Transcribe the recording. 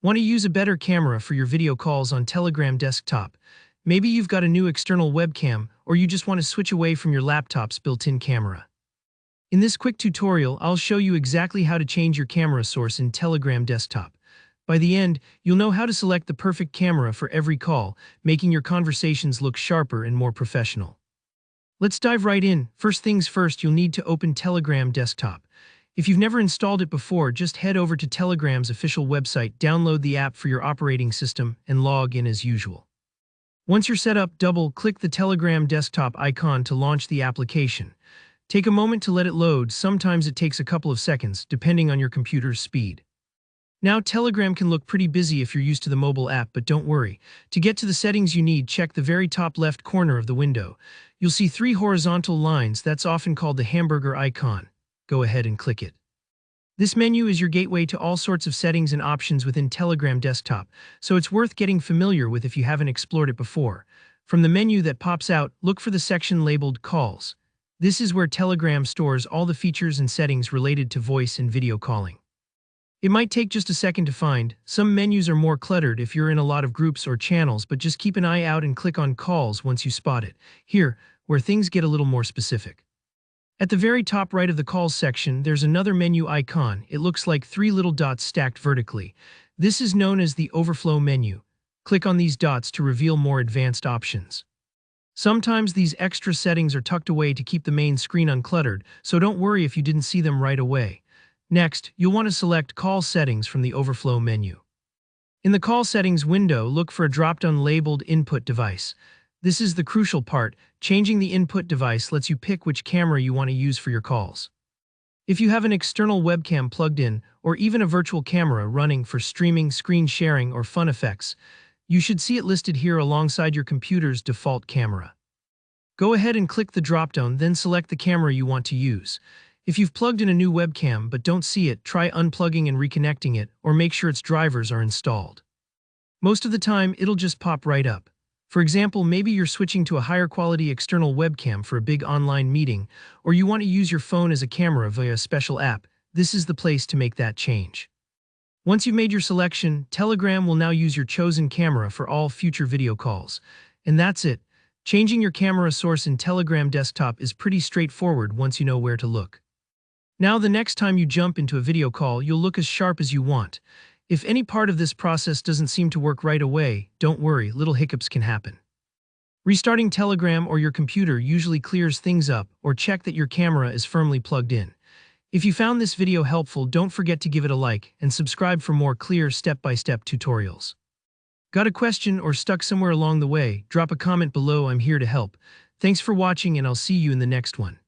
Want to use a better camera for your video calls on Telegram desktop? Maybe you've got a new external webcam, or you just want to switch away from your laptop's built-in camera. In this quick tutorial, I'll show you exactly how to change your camera source in Telegram desktop. By the end, you'll know how to select the perfect camera for every call, making your conversations look sharper and more professional. Let's dive right in. First things first, you'll need to open Telegram desktop. If you've never installed it before, just head over to Telegram's official website, download the app for your operating system, and log in as usual. Once you're set up, double-click the Telegram desktop icon to launch the application. Take a moment to let it load. Sometimes it takes a couple of seconds, depending on your computer's speed. Now, Telegram can look pretty busy if you're used to the mobile app, but don't worry. To get to the settings you need, check the very top left corner of the window. You'll see 3 horizontal lines. That's often called the hamburger icon. Go ahead and click it. This menu is your gateway to all sorts of settings and options within Telegram desktop, so it's worth getting familiar with if you haven't explored it before. From the menu that pops out, look for the section labeled Calls. This is where Telegram stores all the features and settings related to voice and video calling. It might take just a second to find. Some menus are more cluttered if you're in a lot of groups or channels, but just keep an eye out and click on Calls once you spot it. Here, where things get a little more specific. At the very top right of the Calls section, there's another menu icon. It looks like 3 little dots stacked vertically. This is known as the Overflow menu. Click on these dots to reveal more advanced options. Sometimes these extra settings are tucked away to keep the main screen uncluttered, so don't worry if you didn't see them right away. Next, you'll want to select Call Settings from the Overflow menu. In the Call Settings window, look for a drop-down labeled Input Device. This is the crucial part. Changing the input device lets you pick which camera you want to use for your calls. If you have an external webcam plugged in, or even a virtual camera running for streaming, screen sharing, or fun effects, you should see it listed here alongside your computer's default camera. Go ahead and click the drop-down, then select the camera you want to use. If you've plugged in a new webcam but don't see it, try unplugging and reconnecting it, or make sure its drivers are installed. Most of the time, it'll just pop right up. For example, maybe you're switching to a higher quality external webcam for a big online meeting, or you want to use your phone as a camera via a special app. This is the place to make that change. Once you've made your selection, Telegram will now use your chosen camera for all future video calls. And that's it. Changing your camera source in Telegram desktop is pretty straightforward once you know where to look. Now, the next time you jump into a video call, you'll look as sharp as you want. If any part of this process doesn't seem to work right away, don't worry, little hiccups can happen. Restarting Telegram or your computer usually clears things up, or check that your camera is firmly plugged in. If you found this video helpful, don't forget to give it a like and subscribe for more clear step-by-step tutorials. Got a question or stuck somewhere along the way? Drop a comment below. I'm here to help. Thanks for watching, and I'll see you in the next one.